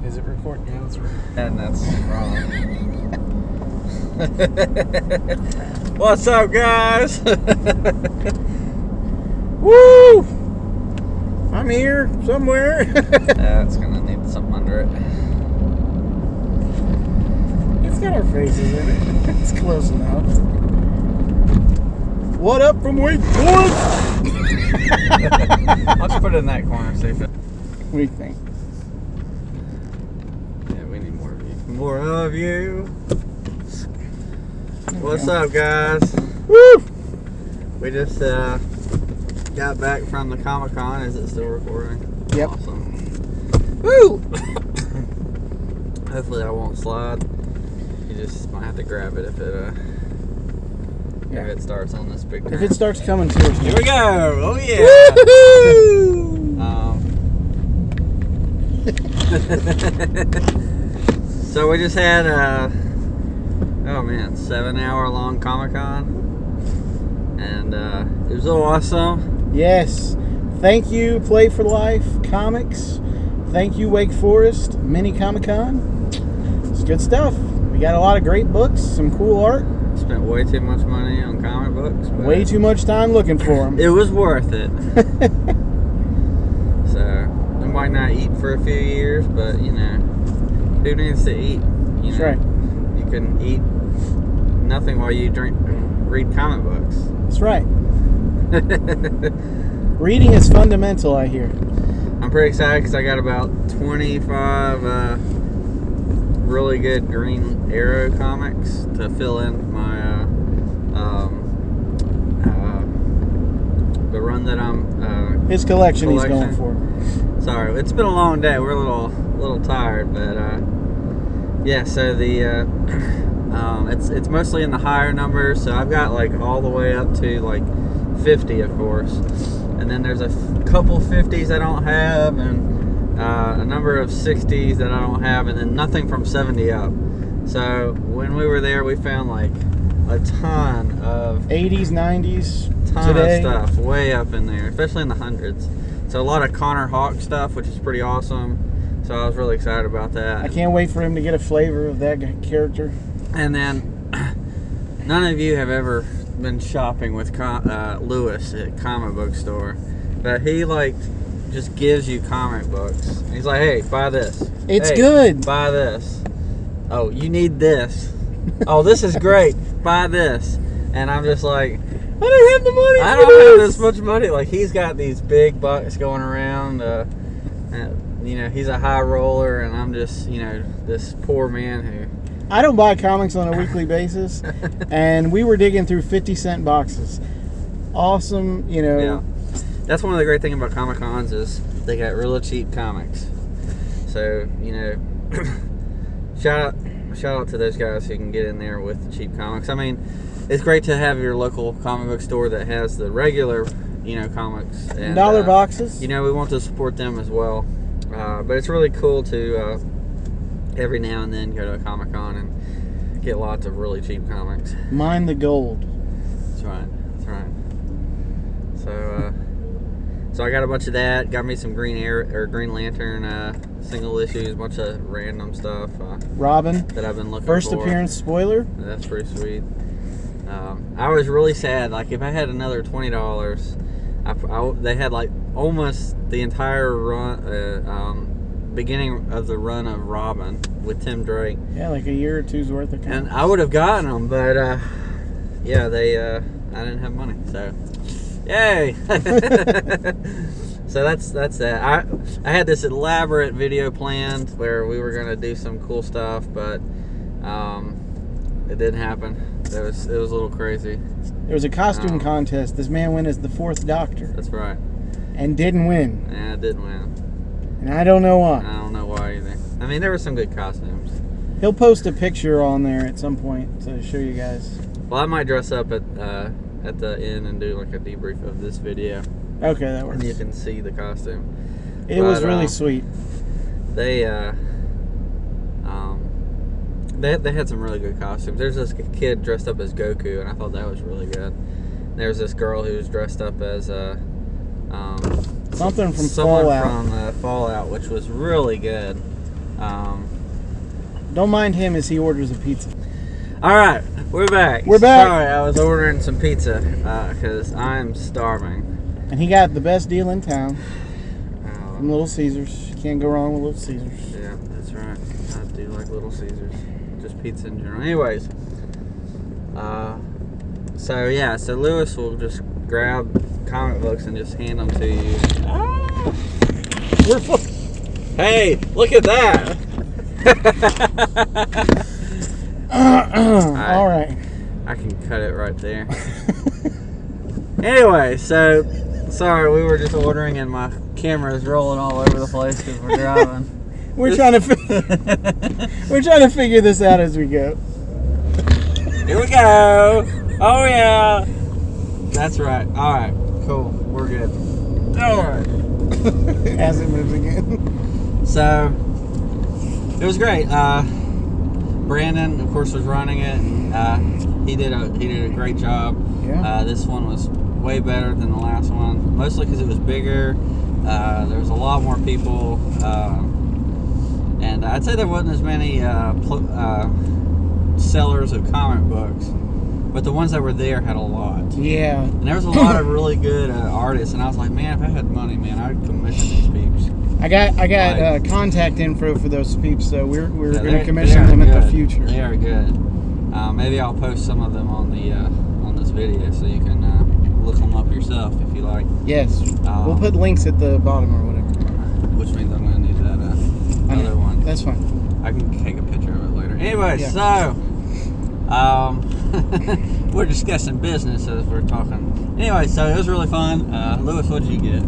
Is it recording? Yeah, that's right. And that's wrong. What's up, guys? Woo! I'm here somewhere. It's gonna need something under it. It's got our faces in it. It's close enough. What up from Wake Forest? I'll just put it in that corner, see if it. What do you think? Yeah, we need more of you. More of you. What's up, guys? Woo! We just got back from the Comicon. Is it still recording? Yep. Awesome. Woo! Hopefully I won't slide. You just might have to grab it if it starts on this big turn. If it starts coming towards me. Here we go! Oh yeah! So we just had a 7-hour long Comic-Con, and it was awesome. Yes. Thank you, Play4life Comics. Thank you, Wake Forest Mini Comic-Con. It's good stuff. We got a lot of great books, some cool art. Spent way too much money on comic books. But Way too much time looking for them. it was worth it. So, I might not eat for a few years, but, you know, who needs to eat? You That's know, right. You can eat nothing while you read comic books. That's right. Reading is fundamental, I hear. I'm pretty excited because I got about 25 really good Green Arrow comics to fill in my the run that I'm His collection he's going for. Sorry, it's been a long day. We're a little tired, but yeah. So the it's mostly in the higher numbers. So I've got like all the way up to like 50, of course, and then there's a couple 50s I don't have, and a number of 60s that I don't have, and then nothing from 70 up. So when we were there, we found like a ton of 80s, 90s, ton today. of stuff way up in there, especially in the hundreds. So a lot of Connor Hawk stuff, which is pretty awesome. So I was really excited about that. I can't wait for him to get a flavor of that character. And then none of you have ever been shopping with Lewis at comic book store, but he like just gives you comic books. He's like, hey, buy this. It's Hey, good. Buy this. Oh, you need this. Oh, this is great. Buy this. And I'm just like, I don't have the money. I for don't have this this much money. Like, he's got these big bucks going around. You know, he's a high roller, and I'm just, you know, this poor man who. I don't buy comics on a weekly basis, and we were digging through 50-cent boxes. Awesome, you know. Yeah. That's one of the great things about Comic Cons is they got really cheap comics. So, you know, shout out to those guys who can get in there with the cheap comics. I mean, it's great to have your local comic book store that has the regular, you know, comics and dollar boxes. You know, we want to support them as well. But it's really cool to every now and then go to a Comic Con and get lots of really cheap comics. Mine the gold. That's right. That's right. So I got a bunch of that. Got me some Green Lantern single issues, a bunch of random stuff. Robin. That I've been looking First for. appearance spoiler. That's pretty sweet. I was really sad. Like, if I had another $20, they had like almost the entire run, beginning of the run of Robin with Tim Drake. Yeah, like a year or two's worth of comics. And I would have gotten them, but yeah, I didn't have money, so yay. So that's that. I had this elaborate video planned where we were gonna do some cool stuff, but it didn't happen. It was a little crazy. There was a costume contest. This man went as the 4th Doctor. That's right. And didn't win. Yeah, I didn't win. And I don't know why. I don't know why either. I mean, there were some good costumes. He'll post a picture on there at some point to show you guys. Well, I might dress up at the end and do like a debrief of this video. Okay, that works. And you can see the costume. It was really sweet. They had some really good costumes. There's this kid dressed up as Goku, and I thought that was really good. There's this girl who was dressed up as something from someone Fallout. from Fallout, which was really good. Don't mind him as he orders a pizza. All right, we're back. We're back. Sorry, I was ordering some pizza because I'm starving. And he got the best deal in town from Little Caesars. Can't go wrong with Little Caesars. Yeah, that's right. I do like Little Caesars. Just pizza in general. Anyways, so Lewis will just grab comic books and just hand them to you. Ah! Hey, look at that! All right. I can cut it right there. Anyway, so sorry, we were just ordering and my camera is rolling all over the place because we're driving. We're trying to figure this out as we go. Here we go. Oh yeah. That's right. All right. Cool. We're good. All right. As it moves again. So it was great. Brandon, of course, was running it. He did a great job. Yeah. This one was way better than the last one, mostly because it was bigger. There was a lot more people, and I'd say there wasn't as many sellers of comic books, but the ones that were there had a lot. Yeah. And there was a lot of really good artists, and I was like, man, if I had money, man, I'd commission these peeps. I got contact info for those peeps, so we're going to they commission are them in good. the future. They are good. Maybe I'll post some of them on the on this video so you can look them up yourself if you like. Yes. We'll put links at the bottom or whatever. Which means I'm going to need that other one. That's fine. I can take a picture of it later. Anyway, Yeah. so we're discussing business as we're talking. Anyway, so it was really fun. Lewis, what did you get?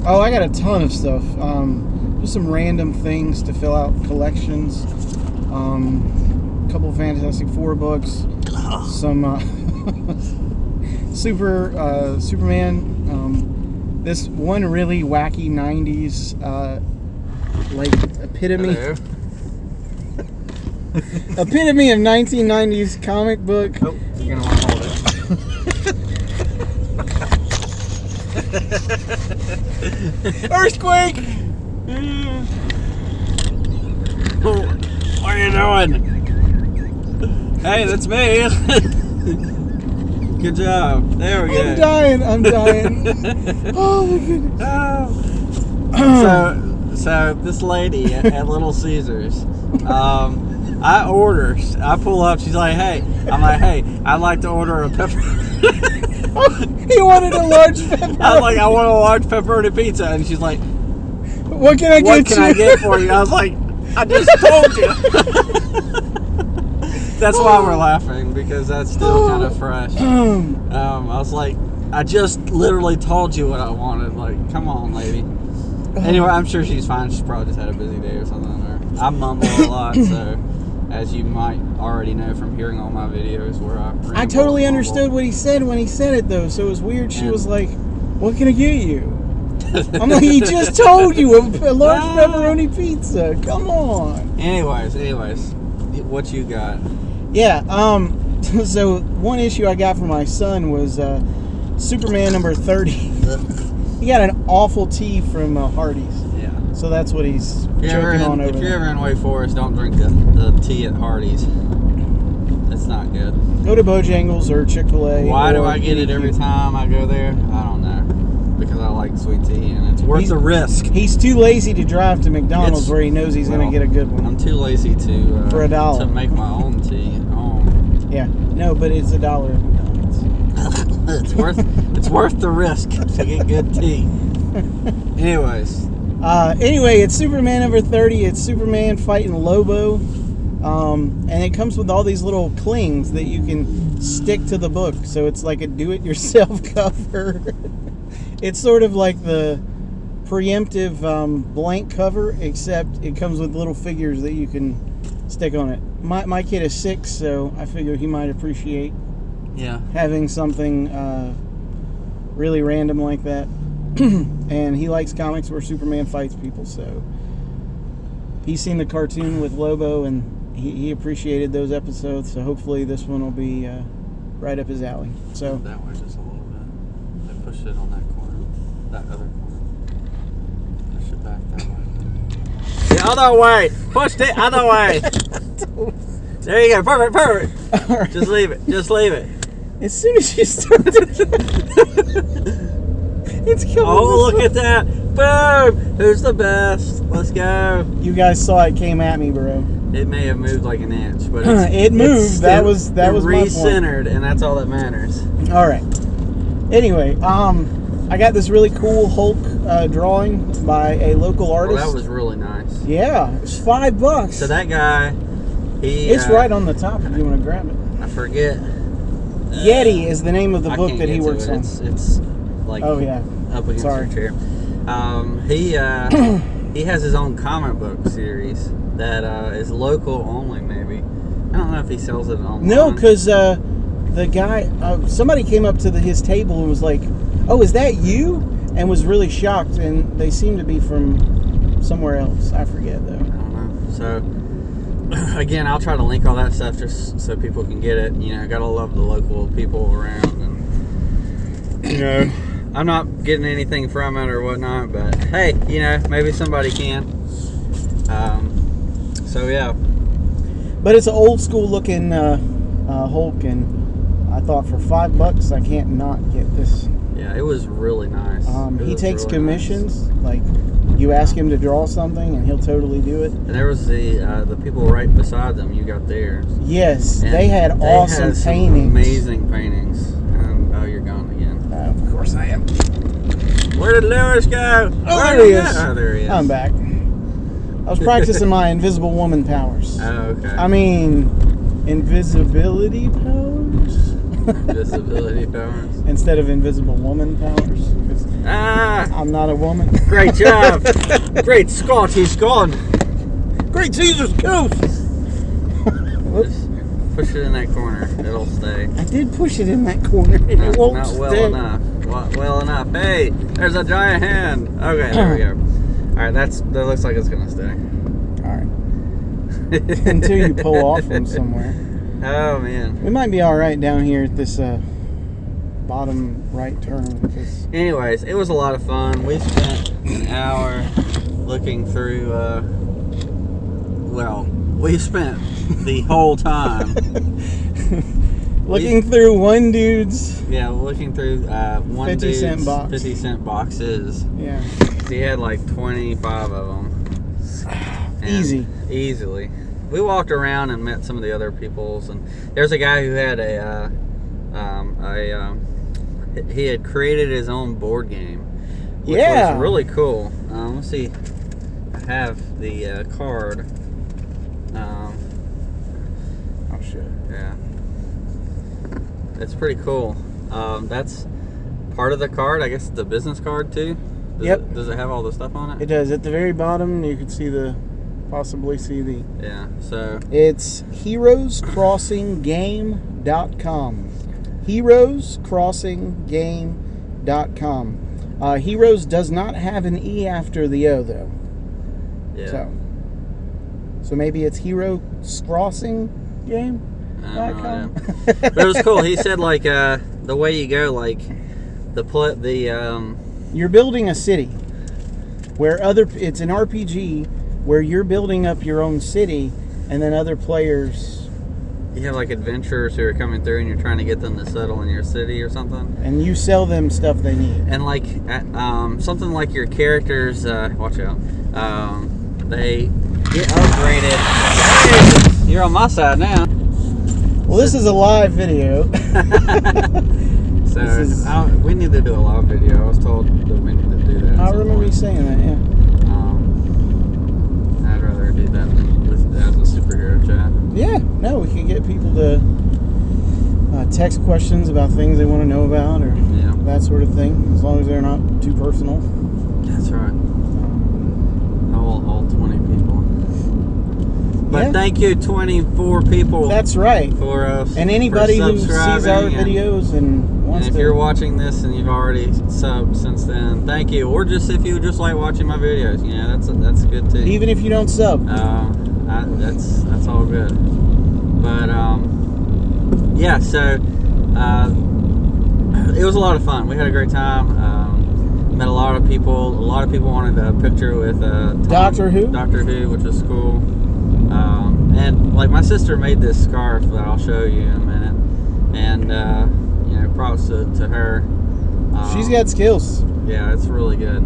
Oh, I got a ton of stuff. Just some random things to fill out collections. A couple of Fantastic Four books. Some Superman. This one really wacky 90s epitome. Hello. Epitome of 1990s comic book. Oh, you're going to want to hold it. Earthquake! What are you doing? Hey, that's me. Good job. There we go. I'm dying. Oh my goodness. So this lady at Little Caesars, I pull up. She's like, hey. I'm like, hey, I'd like to order a pepper. He wanted a large pepperoni. I was like, I want a large pepperoni pizza, and she's like, what can I get for you? I was like, I just told you. That's why we're laughing, because that's still kind of fresh. I was like, I just literally told you what I wanted. Like, come on, lady. Anyway, I'm sure she's fine. She's probably just had a busy day or something. Or I mumble a lot, so as you might already know from hearing all my videos where I totally understood what he said when he said it, though, so it was weird. She was like, what can I get you? I'm like, he just told you a large pepperoni pizza. Come on. Anyways, what you got? Yeah, so one issue I got for my son was Superman number 30. He got an awful tea from Hardee's. Yeah. So that's what he's choking on over If you're there. ever in Wake Forest, don't drink the tea at Hardee's. It's not good. Go to Bojangles or Chick-fil-A. Why do or I get it every time I go there? I don't know. Because I like sweet tea and it's worth the risk. He's too lazy to drive to McDonald's where he knows he's going to get a good one. I'm too lazy to for $1 to make my own tea at home. Yeah, no, but it's $1 at McDonald's. it's worth the risk to get good tea. Anyways. Anyway, it's Superman number 30. It's Superman fighting Lobo. And it comes with all these little clings that you can stick to the book. So it's like a do-it-yourself cover. It's sort of like the preemptive blank cover, except it comes with little figures that you can stick on it. My kid is 6, so I figure he might appreciate having something really random like that. And he likes comics where Superman fights people, so he's seen the cartoon with Lobo, and he appreciated those episodes, so hopefully this one will be right up his alley. So that way just a little bit. I pushed it on that corner, that other corner. Push it back that way. Other way. Push the other way. There you go. Perfect. All right. Just leave it. Just leave it. As soon as you start to... It's killing Oh, look at that. Boom. Who's the best? Let's go. You guys saw it came at me, bro. It may have moved like an inch, but It moved. That was my point. Recentered, and that's all that matters. All right. Anyway, I got this really cool Hulk drawing by a local artist. Well, that was really nice. Yeah, it's $5. So that guy, it's right on the top if you want to grab it. I forget. Yeti is the name of the I book can't that he get to works it. on. It's like Oh yeah. up against Sorry. your chair. He has his own comic book series that is local only. Maybe I don't know if he sells it online. No, because the guy, somebody came up to his table and was like, "Oh, is that you?" and was really shocked. And they seem to be from somewhere else. I forget though. I don't know. So again, I'll try to link all that stuff just so people can get it. You know, gotta love the local people around, and you know, I'm not getting anything from it or whatnot, but hey, you know, maybe somebody can. So yeah. But it's an old school looking Hulk, and I thought for $5 I can't not get this. Yeah, it was really nice. He takes really commissions. Like you ask him to draw something, and he'll totally do it. And there was the people right beside them. You got theirs. Yes, And they had awesome had some paintings. amazing paintings. Oh, you're gone again. Of course I am. Where did Lewis go? Oh, Where there he did is. Oh, there he is. I'm back. I was practicing my invisible woman powers. Oh, okay. I mean, invisibility powers? Disability powers. Instead of invisible woman powers. 'Cause I'm not a woman. Great job. Great Scott, he's gone. Great Caesar's ghost! Just push it in that corner. It'll stay. I did push it in that corner and it won't Not well stay. enough. Well enough. Hey, there's a giant hand. Okay, there we go. All right, that looks like it's gonna stay. Alright. Until you pull off from somewhere. Oh man. We might be alright down here at this bottom right turn. Cause Anyways, it was a lot of fun. We spent an hour looking through. We spent the whole time looking through one dude's. Yeah, looking through one 50 dude's cent box. 50 cent boxes. Yeah. He had like 25 of them. Easy. Easily. We walked around and met some of the other peoples, and there's a guy who had he had created his own board game, which was really cool. Let's see, I have the card. Oh shit. Yeah, it's pretty cool. That's part of the card. I guess the business card too. Does it have all the stuff on it? It does. At the very bottom, you can see possibly see the. Yeah. So it's heroescrossing.game.com. heroescrossing.game.com. Heroes does not have an E after the O though. yeah. So maybe it's heroescrossing.game.com. But it was cool. He said like the way you go, like you're building a city where it's an RPG where you're building up your own city, and then other players. You have like adventurers who are coming through, and you're trying to get them to settle in your city or something. And you sell them stuff they need. And like something like your characters, watch out. They get upgraded. Hey, you're on my side now. Well, this is a live video. So we need to do a live video. I was told that we need to do that. I remember you saying that, yeah. I'd rather do that as a superhero chat. Yeah, no, we can get people to text questions about things they want to know about or that sort of thing, as long as they're not too personal. That's right. All 20 people. But thank you, 24 people. That's right. For us. And anybody who sees our videos and wants if to. you're watching this and you've already subbed since then, thank you. Or just if you just like watching my videos, that's good too. Even if you don't sub. That's all good. But so it was a lot of fun. We had a great time. met a lot of people. A lot of people wanted a picture with Doctor Who, which was cool. And like my sister made this scarf that I'll show you in a minute. And you know, props to her. She's got skills. Yeah, it's really good.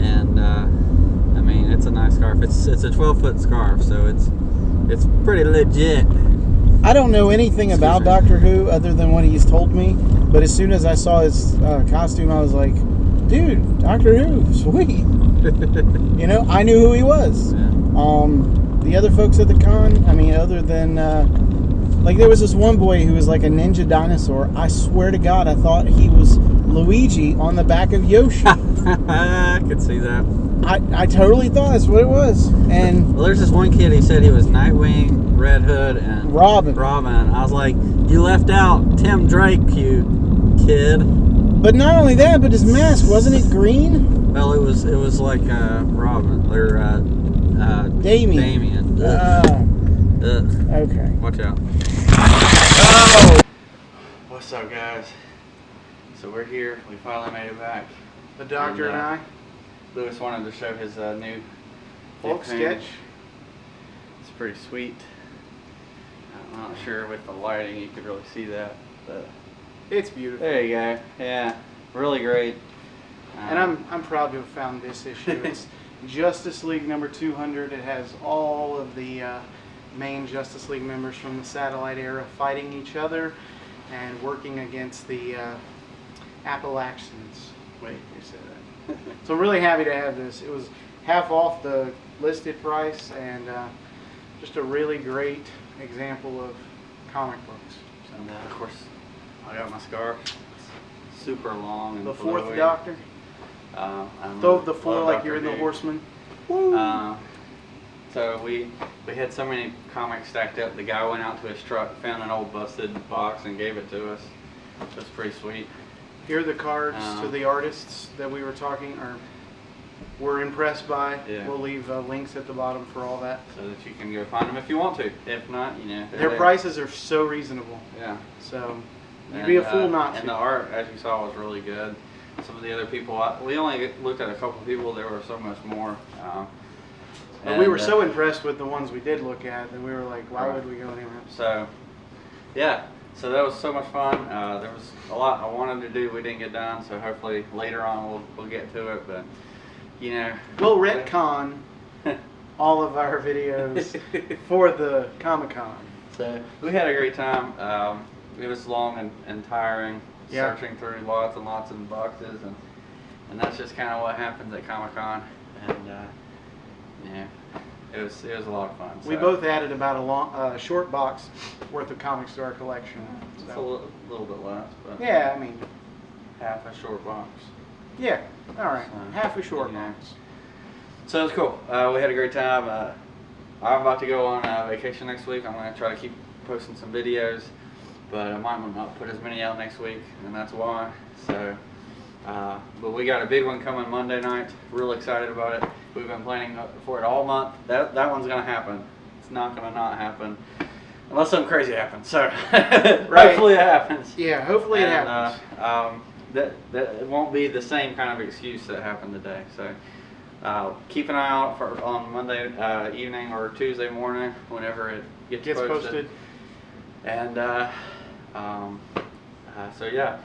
And I mean, it's a nice scarf. It's a 12-foot scarf, so it's pretty legit. I don't know anything about Doctor Who other than what he's told me, but as soon as I saw his costume, I was like, dude, Doctor Who, sweet. You know, I knew who he was. Yeah. The other folks at the con, I mean, other than, like there was this one boy who was like a ninja dinosaur. I swear to God, I thought he was Luigi on the back of Yoshi. I could see that. I totally thought that's what it was. And well, there's this one kid, he said he was Nightwing, Red Hood, and Robin. I was like, you left out Tim Drake, you kid. But not only that, but his mask, wasn't it green? Well, it was like Robin, or Damien. Okay. Watch out. Oh! What's up, guys? So we're here. We finally made it back. The doctor and I. Lewis wanted to show his new Hulk sketch. It's pretty sweet. I'm not sure with the lighting you could really see that, but It's beautiful. there you go. Yeah, really great. And I'm proud to have found this issue. It's Justice League number 200. It has all of the main Justice League members from the Satellite era fighting each other and working against the Appalachians. Wait, you said that. So I'm really happy to have this. It was half off the listed price and just a really great example of comic books. So, And of course, I got my scarf. It's super long and the fourth flowy. Doctor. Throw the four like you're in the Horseman. So we had so many comics stacked up. The guy went out to his truck, found an old busted box, and gave it to us. So it's pretty sweet. Here are the cards to the artists that we were talking or were impressed by. Yeah. We'll leave links at the bottom for all that. So that you can go find them if you want to. If not, you know. Their prices are so reasonable. Yeah. So you'd be a fool not to. And the art, as you saw, was really good. Some of the other people, we only looked at a couple people. There were so much more. But we were so impressed with the ones we did look at that we were like, why would we go anywhere? So, yeah. So that was so much fun. There was a lot I wanted to do we didn't get done. So hopefully later on we'll get to it. But you know, we'll retcon all of our videos for the Comicon. So we had a great time. It was long and tiring, searching through lots and lots of boxes, and that's just kind of what happens at Comic-Con. And yeah, it was a lot of fun. We both added about a short box worth of comics to our collection. It's a little bit less, but yeah, I mean, half a short box. Yeah, all right, So, half a short box. So it was cool. We had a great time. I'm about to go on vacation next week. I'm going to try to keep posting some videos, but I might not put as many out next week, and that's why. So, but we got a big one coming Monday night. Real excited about it. We've been planning for it all month. That one's going to happen. It's not going to not happen unless something crazy happens. So hopefully it happens. Yeah, hopefully it happens. That it won't be the same kind of excuse that happened today. So keep an eye out on Monday evening or Tuesday morning whenever it gets posted. And so yeah,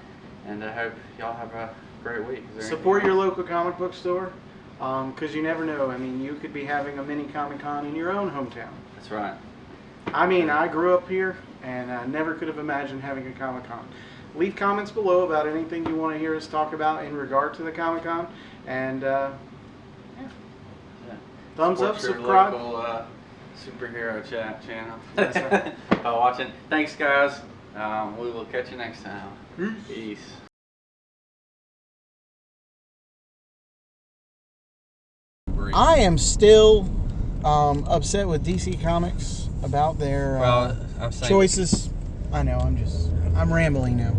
and I hope y'all have a great week. Support your local comic book store, because you never know. I mean, you could be having a mini Comic-Con in your own hometown. That's right. I mean, I grew up here, and I never could have imagined having a Comic-Con. Leave comments below about anything you want to hear us talk about in regard to the Comic-Con, and yeah. Thumbs up, subscribe. Local, superhero chat channel. That's right. By watching. Thanks, guys. We will catch you next time. Peace. I am still upset with DC Comics about their choices. I know, I'm rambling now.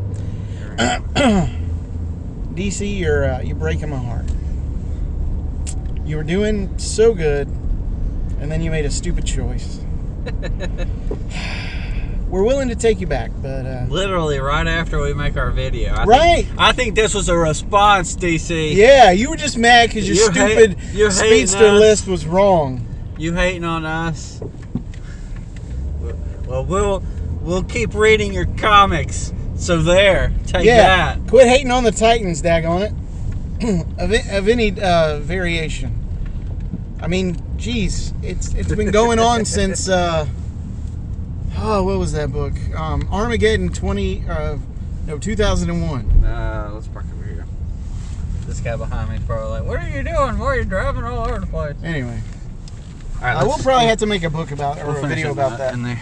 DC, you're breaking my heart. You were doing so good, and then you made a stupid choice. we're willing to take you back, but literally right after we make our video. I think this was a response, DC. Yeah, you were just mad because your stupid speedster list was wrong. You hating on us? Well, we'll keep reading your comics. So take that. Quit hating on the Titans, daggone it. of any variation. I mean, geez, it's been going on since what was that book? Armageddon 2001. Let's park over here. This guy behind me is probably like, "What are you doing? Why are you driving all over the place?" Anyway, all right, we'll probably have to make a book about or we'll a video about that. in there.